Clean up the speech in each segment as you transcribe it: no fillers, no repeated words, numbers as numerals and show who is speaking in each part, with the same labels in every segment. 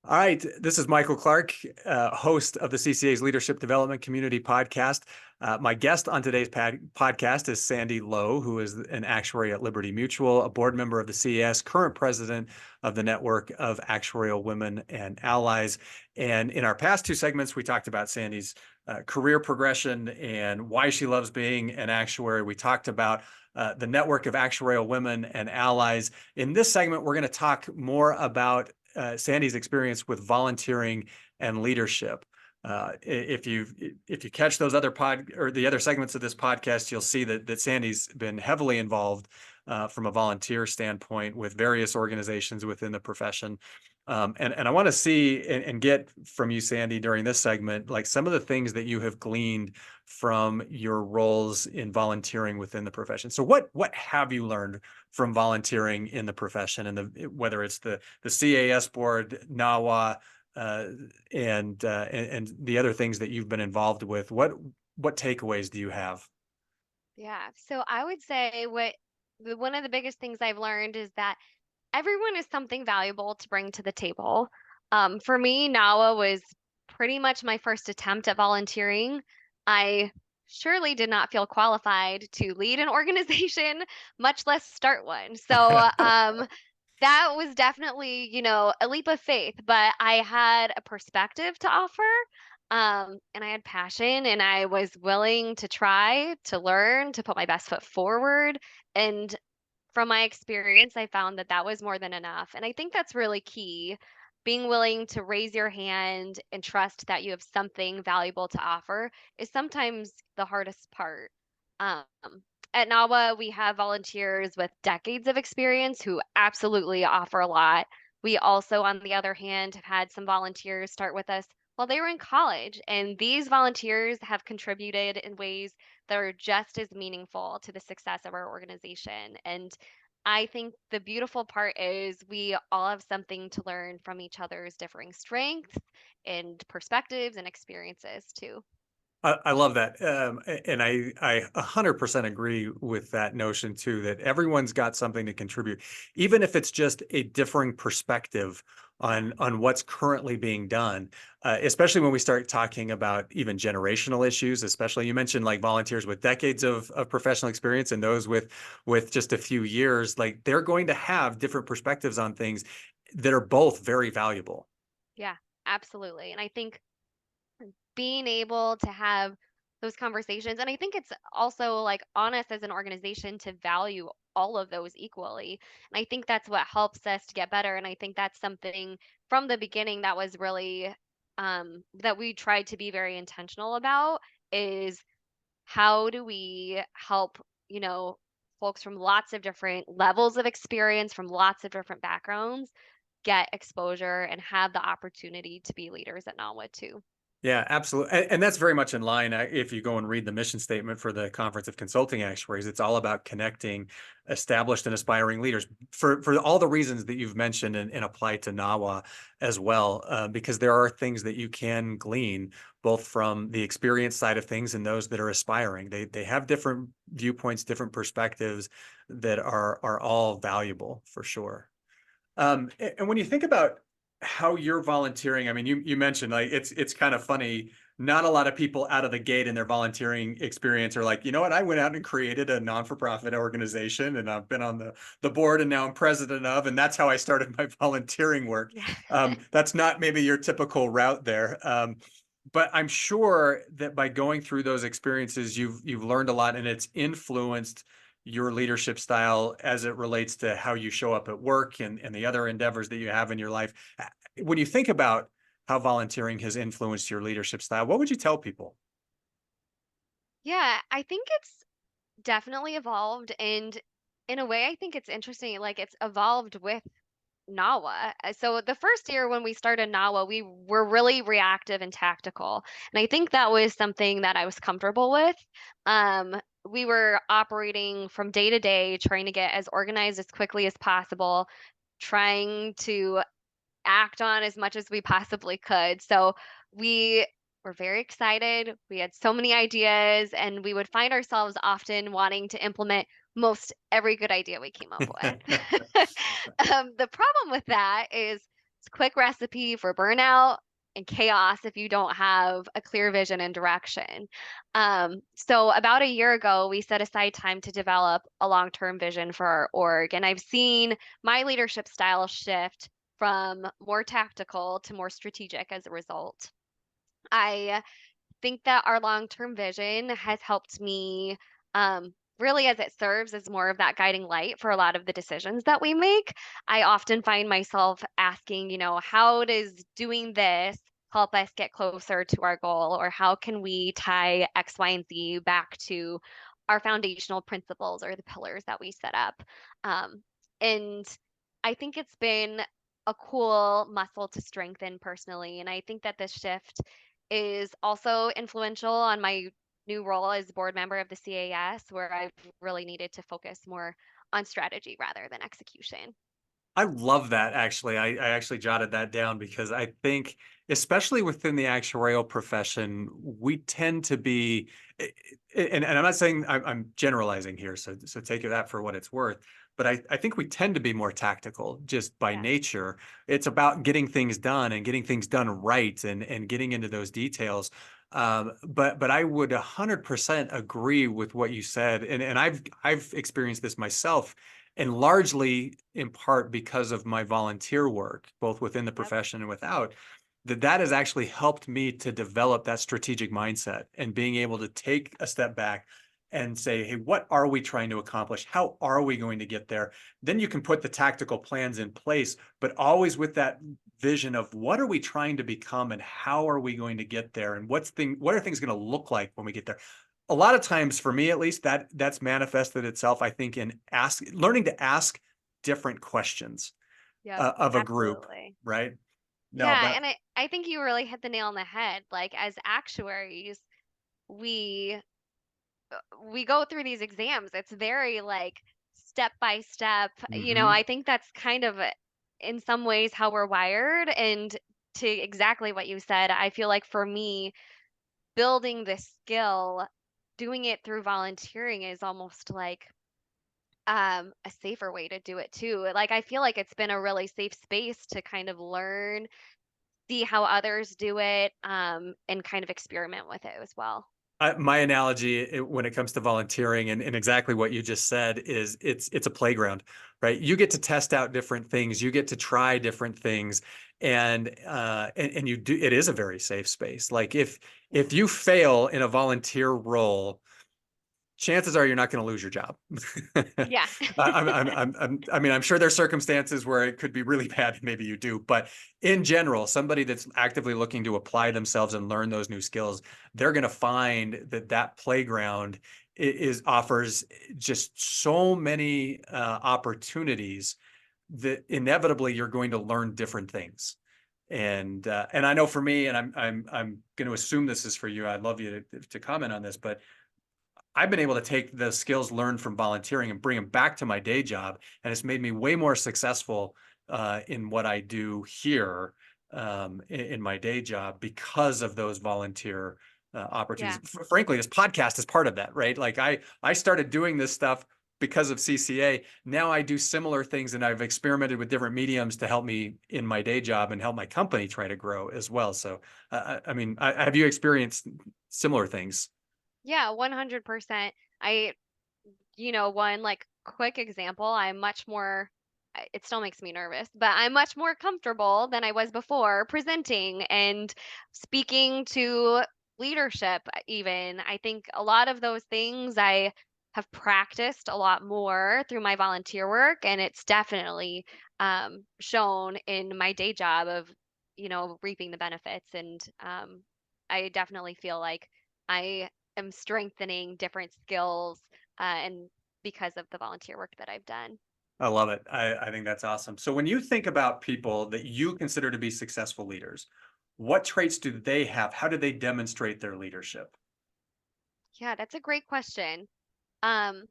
Speaker 1: All right, this is Michael Clark, host of the CCA's Leadership Development Community Podcast. My guest on today's podcast is Sandy Lowe, who is an actuary at Liberty Mutual, a board member of the CAS, current president of the Network of Actuarial Women and Allies. And in our past two segments, we talked about Sandy's career progression and why she loves being an actuary. We talked about the Network of Actuarial Women and Allies. In this segment, we're going to talk more about Sandy's experience with volunteering and leadership. If you catch those other the other segments of this podcast, you'll see that Sandy's been heavily involved from a volunteer standpoint with various organizations within the profession. And I want to see and get from you, Sandy, during this segment, like some of the things that you have gleaned from your roles in volunteering within the profession. So what have you learned from volunteering in the profession, and whether it's the CAS board, NAWA, and the other things that you've been involved with? What takeaways do you have?
Speaker 2: Yeah. So I would say one of the biggest things I've learned is that everyone is something valuable to bring to the table. For me, NAWA was pretty much my first attempt at volunteering. I surely did not feel qualified to lead an organization, much less start one. So that was definitely, a leap of faith, but I had a perspective to offer. And I had passion and I was willing to try, to learn, to put my best foot forward. And from my experience, I found that that was more than enough. And I think that's really key. Being willing to raise your hand and trust that you have something valuable to offer is sometimes the hardest part. Um, at NAWA, we have volunteers with decades of experience who absolutely offer a lot. We also, on the other hand, have had some volunteers start with us while they were in college, and these volunteers have contributed in ways that are just as meaningful to the success of our organization. And I think the beautiful part is we all have something to learn from each other's differing strengths and perspectives and experiences too.
Speaker 1: I love that. And I 100% agree with that notion too, that everyone's got something to contribute, even if it's just a differing perspective on what's currently being done, especially when we start talking about even generational issues, especially you mentioned like volunteers with decades of professional experience and those with just a few years, like they're going to have different perspectives on things that are both very valuable.
Speaker 2: Yeah, absolutely. And I think being able to have those conversations, and I think it's also like on us as an organization to value all of those equally. And I think that's what helps us to get better. And I think that's something from the beginning that was really that we tried to be very intentional about is how do we help, folks from lots of different levels of experience, from lots of different backgrounds, get exposure and have the opportunity to be leaders at NAWA too.
Speaker 1: Yeah, absolutely. And that's very much in line. If you go and read the mission statement for the Conference of Consulting Actuaries, it's all about connecting established and aspiring leaders for all the reasons that you've mentioned and apply to NAWA as well, because there are things that you can glean both from the experience side of things and those that are aspiring. They have different viewpoints, different perspectives that are all valuable for sure. And when you think about how you're volunteering, I mean, you mentioned like it's kind of funny. Not a lot of people out of the gate in their volunteering experience are like, you know what, I went out and created a non-for-profit organization and I've been on the board and now I'm president of, and that's how I started my volunteering work.
Speaker 2: Yeah.
Speaker 1: That's not maybe your typical route there. But I'm sure that by going through those experiences, you've learned a lot and it's influenced your leadership style as it relates to how you show up at work and the other endeavors that you have in your life. When you think about how volunteering has influenced your leadership style, what would you tell people?
Speaker 2: Yeah, I think it's definitely evolved. And in a way, I think it's interesting. Like it's evolved with NAWA. So the first year when we started NAWA, we were really reactive and tactical. And I think that was something that I was comfortable with. We were operating from day to day, trying to get as organized as quickly as possible, trying to act on as much as we possibly could. So we were very excited. We had so many ideas, and we would find ourselves often wanting to implement most every good idea we came up with. The problem with that is It's a quick recipe for burnout and chaos if you don't have a clear vision and direction. So about a year ago, we set aside time to develop a long-term vision for our org, and I've seen my leadership style shift from more tactical to more strategic as a result. I think that our long-term vision has helped me really as it serves as more of that guiding light for a lot of the decisions that we make. I often find myself asking, how does doing this help us get closer to our goal? Or how can we tie X, Y, and Z back to our foundational principles or the pillars that we set up? And I think it's been a cool muscle to strengthen personally. And I think that this shift is also influential on my new role as board member of the CAS, where I've really needed to focus more on strategy rather than execution.
Speaker 1: I love that actually. I actually jotted that down because I think, especially within the actuarial profession, we tend to be, and I'm not saying I'm generalizing here, so take that for what it's worth. But I think we tend to be more tactical just by
Speaker 2: Yeah.
Speaker 1: nature. It's about getting things done and getting things done right and getting into those details. But I would 100% agree with what you said, and I've experienced this myself, and largely in part because of my volunteer work, both within the
Speaker 2: Yep.
Speaker 1: profession and without, that has actually helped me to develop that strategic mindset and being able to take a step back and say, hey, what are we trying to accomplish? How are we going to get there? Then you can put the tactical plans in place, but always with that vision of what are we trying to become and how are we going to get there and what are things going to look like when we get there. A lot of times, for me at least, that's manifested itself, I think, in learning to ask different questions
Speaker 2: Yep.
Speaker 1: of a group,
Speaker 2: Absolutely.
Speaker 1: right? No,
Speaker 2: Yeah,
Speaker 1: but
Speaker 2: and I think you really hit the nail on the head. Like as actuaries, we we go through these exams. It's very like step by step.
Speaker 1: mhm.
Speaker 2: I think that's kind of in some ways how we're wired. And to exactly what you said, I feel like for me, building this skill, doing it through volunteering is almost like a safer way to do it too. Like I feel like it's been a really safe space to kind of learn, see how others do it, and kind of experiment with it as well.
Speaker 1: My analogy when it comes to volunteering and exactly what you just said is it's a playground, right? You get to test out different things, you get to try different things, and you do. It is a very safe space. Like if
Speaker 2: Yeah.
Speaker 1: you fail in a volunteer role, chances are you're not going to lose your job.
Speaker 2: Yeah.
Speaker 1: I mean, I'm sure there's circumstances where it could be really bad. Maybe you do, but in general, somebody that's actively looking to apply themselves and learn those new skills, they're going to find that playground offers just so many opportunities that inevitably you're going to learn different things. And I know for me, and I'm going to assume this is for you. I'd love you to comment on this, but I've been able to take the skills learned from volunteering and bring them back to my day job, and it's made me way more successful in what I do here in my day job because of those volunteer opportunities.
Speaker 2: Yeah.
Speaker 1: Frankly, this podcast is part of that, right? Like I started doing this stuff because of CCA. Now I do similar things, and I've experimented with different mediums to help me in my day job and help my company try to grow as well. So, I mean, have you experienced similar things?
Speaker 2: Yeah, 100%. One like quick example, I'm much more, it still makes me nervous, but I'm much more comfortable than I was before presenting and speaking to leadership, even. I think a lot of those things I have practiced a lot more through my volunteer work, and it's definitely shown in my day job of, reaping the benefits. And I definitely feel like I am strengthening different skills and because of the volunteer work that I've done.
Speaker 1: I love it. I think that's awesome. So when you think about people that you consider to be successful leaders, what traits do they have? How do they demonstrate their leadership?
Speaker 2: Yeah, that's a great question. Um,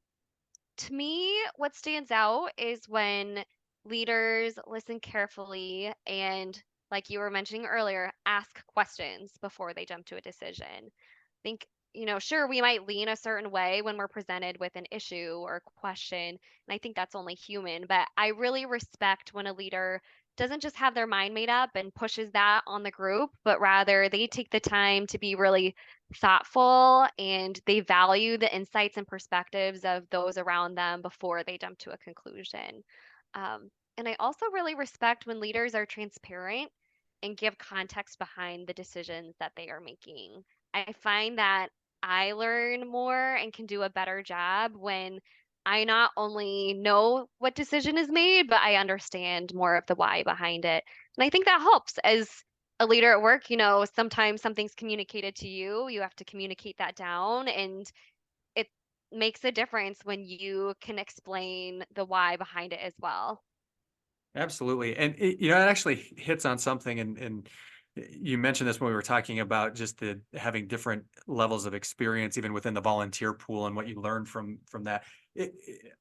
Speaker 2: to me, what stands out is when leaders listen carefully and, like you were mentioning earlier, ask questions before they jump to a decision. Think, sure, we might lean a certain way when we're presented with an issue or a question, and I think that's only human, but I really respect when a leader doesn't just have their mind made up and pushes that on the group, but rather they take the time to be really thoughtful and they value the insights and perspectives of those around them before they jump to a conclusion. And I also really respect when leaders are transparent and give context behind the decisions that they are making. I find that I learn more and can do a better job when I not only know what decision is made, but I understand more of the why behind it. And I think that helps as a leader at work. Sometimes something's communicated to you, you have to communicate that down, and it makes a difference when you can explain the why behind it as well.
Speaker 1: Absolutely. And it actually hits on something, and you mentioned this when we were talking about just the having different levels of experience, even within the volunteer pool and what you learn from that.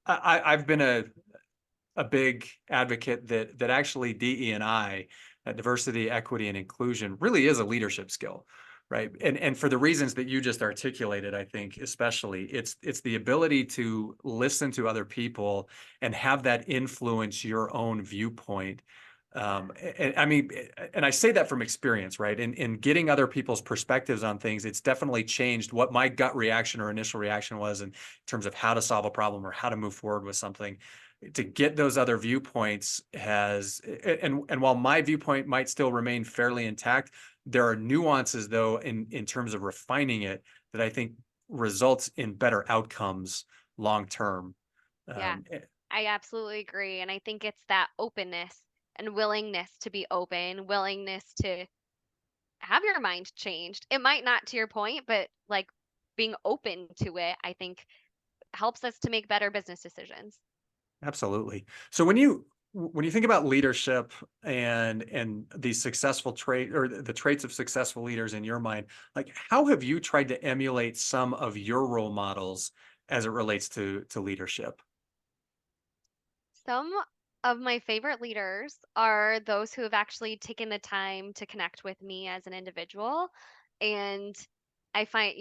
Speaker 1: I've been a big advocate that actually DE&I, diversity, equity, and inclusion, really is a leadership skill, right? And for the reasons that you just articulated, I think especially it's the ability to listen to other people and have that influence your own viewpoint. And I mean, and I say that from experience, right? In getting other people's perspectives on things, it's definitely changed what my gut reaction or initial reaction was in terms of how to solve a problem or how to move forward with something. To get those other viewpoints has, and while my viewpoint might still remain fairly intact, there are nuances though in terms of refining it that I think results in better outcomes long term.
Speaker 2: Yeah,
Speaker 1: Um,
Speaker 2: I absolutely agree. And I think it's that openness and willingness to be open, willingness to have your mind changed. It might not to your point, but like being open to it, I think helps us to make better business decisions.
Speaker 1: Absolutely. So when you think about leadership and these successful trait or the traits of successful leaders in your mind, like how have you tried to emulate some of your role models as it relates to leadership?
Speaker 2: Some of my favorite leaders are those who have actually taken the time to connect with me as an individual. And I find,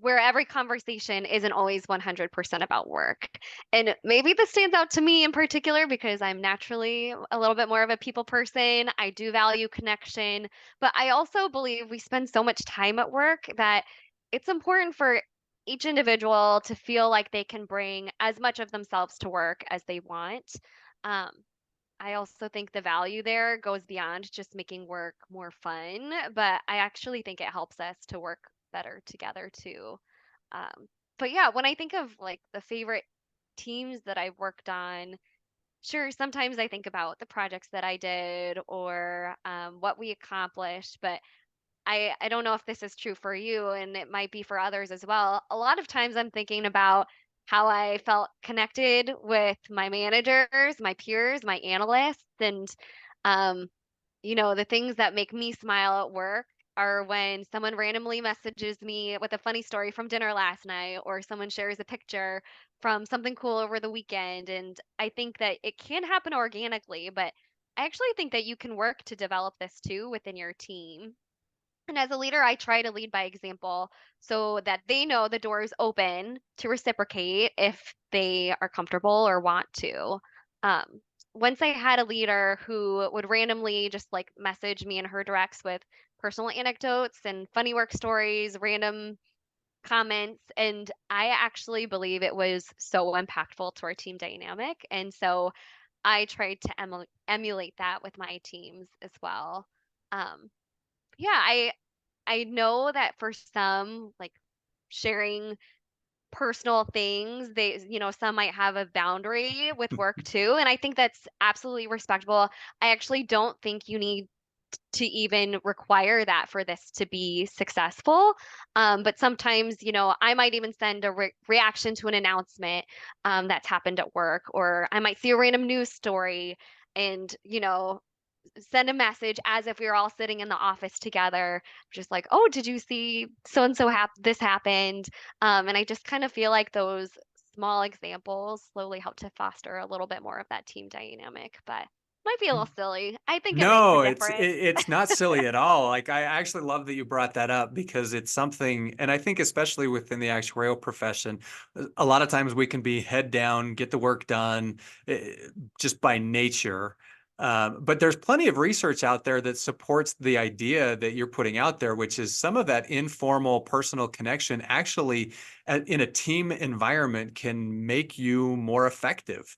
Speaker 2: where every conversation isn't always 100% about work. And maybe this stands out to me in particular because I'm naturally a little bit more of a people person. I do value connection, but I also believe we spend so much time at work that it's important for each individual to feel like they can bring as much of themselves to work as they want. Um, I also think the value there goes beyond just making work more fun, but I actually think it helps us to work better together too. Um, but yeah, when I think of like the favorite teams that I've worked on, sure, sometimes I think about the projects that I did or what we accomplished, but I don't know if this is true for you, and it might be for others as well. A lot of times I'm thinking about how I felt connected with my managers, my peers, my analysts, and um, the things that make me smile at work are when someone randomly messages me with a funny story from dinner last night, or someone shares a picture from something cool over the weekend. And I think that it can happen organically, but I actually think that you can work to develop this too within your team. And as a leader, I try to lead by example so that they know the door is open to reciprocate if they are comfortable or want to. Um, Once I had a leader who would randomly just like message me in her directs with personal anecdotes and funny work stories, random comments, and I actually believe it was so impactful to our team dynamic. And so I tried to emulate that with my teams as well. Um, yeah, I know that for some, like sharing personal things, some might have a boundary with work too, and I think that's absolutely respectable. I actually don't think you need to even require that for this to be successful. But sometimes, I might even send a reaction to an announcement that's happened at work, or I might see a random news story and, send a message as if we were all sitting in the office together, just like, oh, did you see so and so this happened? And I just kind of feel like those small examples slowly help to foster a little bit more of that team dynamic, but might be a little silly. I think it makes a
Speaker 1: No,
Speaker 2: difference.
Speaker 1: it's not silly at all. Like I actually love that you brought that up because it's something, and I think especially within the actuarial profession, a lot of times we can be head down, get the work done, just by nature. But there's plenty of research out there that supports the idea that you're putting out there, which is some of that informal personal connection actually in a team environment can make you more effective.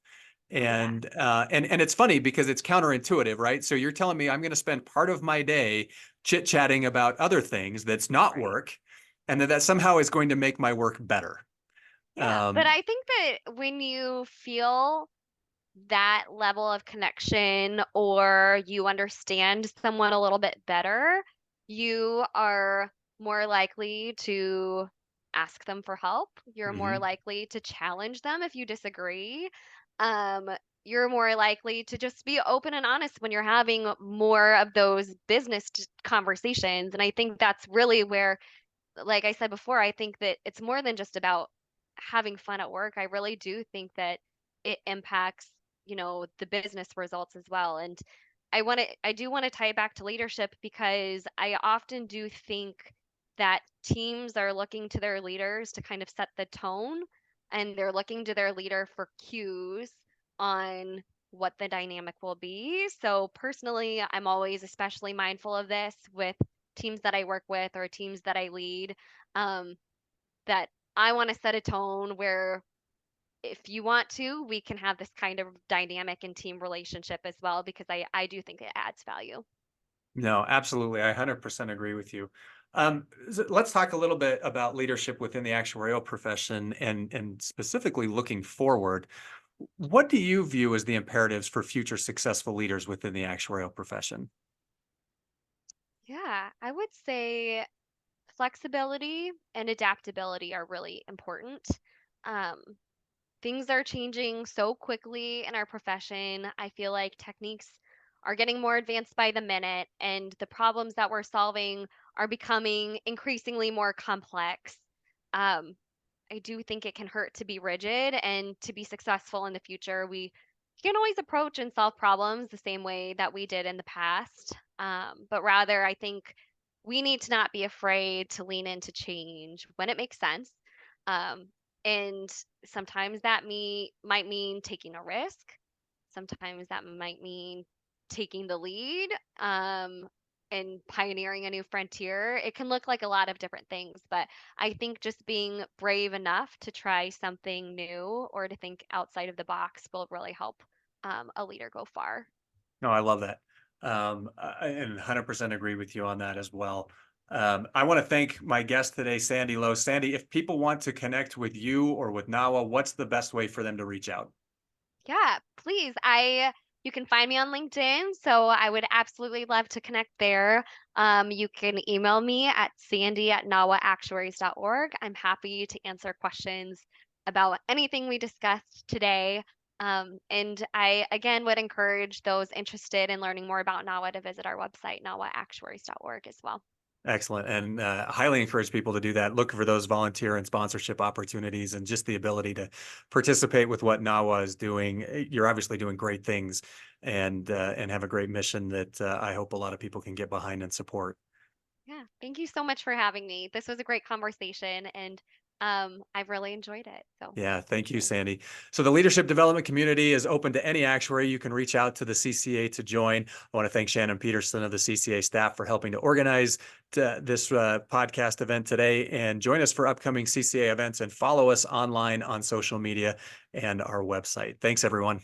Speaker 2: Oh yeah.
Speaker 1: And it's funny because it's counterintuitive, right? So you're telling me I'm going to spend part of my day chit-chatting about other things that's not
Speaker 2: Right.
Speaker 1: work, and that somehow is going to make my work better.
Speaker 2: Yeah, but
Speaker 1: Um,
Speaker 2: I think that when you feel that level of connection or you understand someone a little bit better, you are more likely to ask them for help. You're more
Speaker 1: mhm.
Speaker 2: likely to challenge them if you disagree. Um, you're more likely to just be open and honest when you're having more of those business conversations. And I think that's really where, like I said before, I think that it's more than just about having fun at work. I really do think that it impacts, the business results as well. And I do want to tie it back to leadership because I often do think that teams are looking to their leaders to kind of set the tone, and they're looking to their leader for cues on what the dynamic will be. So personally, I'm always especially mindful of this with teams that I work with or teams that I lead, um, that I want to set a tone where if you want to, we can have this kind of dynamic and team relationship as well, because I do think it adds value.
Speaker 1: No, absolutely. I 100% agree with you. Let's talk a little bit about leadership within the actuarial profession and specifically looking forward. What do you view as the imperatives for future successful leaders within the actuarial profession?
Speaker 2: Yeah, I would say flexibility and adaptability are really important. Um, Things are changing so quickly in our profession. I feel like techniques are getting more advanced by the minute, and the problems that we're solving are becoming increasingly more complex. Um, I do think it can hurt to be rigid, and to be successful in the future, we can't always approach and solve problems the same way that we did in the past. But rather, I think we need to not be afraid to lean into change when it makes sense. Um, and sometimes that might mean taking a risk. Sometimes that might mean taking the lead, and pioneering a new frontier. It can look like a lot of different things, but I think just being brave enough to try something new or to think outside of the box will really help, a leader go far.
Speaker 1: No, I love that. And 100% agree with you on that as well. I want to thank my guest today, Sandy Lowe. Sandy, if people want to connect with you or with NAWA, what's the best way for them to reach out?
Speaker 2: Yeah, please. You can find me on LinkedIn, so I would absolutely love to connect there. You can email me at sandy@nawaactuaries.org. I'm happy to answer questions about anything we discussed today. And I again would encourage those interested in learning more about NAWA to visit our website, nawaactuaries.org as well.
Speaker 1: Excellent. And highly encourage people to do that. Look for those volunteer and sponsorship opportunities and just the ability to participate with what NAWA is doing. You're obviously doing great things and have a great mission that I hope a lot of people can get behind and support.
Speaker 2: Yeah, thank you so much for having me. This was a great conversation, and I've really enjoyed it. So
Speaker 1: Yeah,
Speaker 2: thank
Speaker 1: thank you,
Speaker 2: you.
Speaker 1: Sandy. So the leadership development community is open to any actuary. You can reach out to the CCA to join. I want to thank Shannon Peterson of the CCA staff for helping to organize this podcast event today, and join us for upcoming CCA events and follow us online on social media and our website. Thanks, everyone.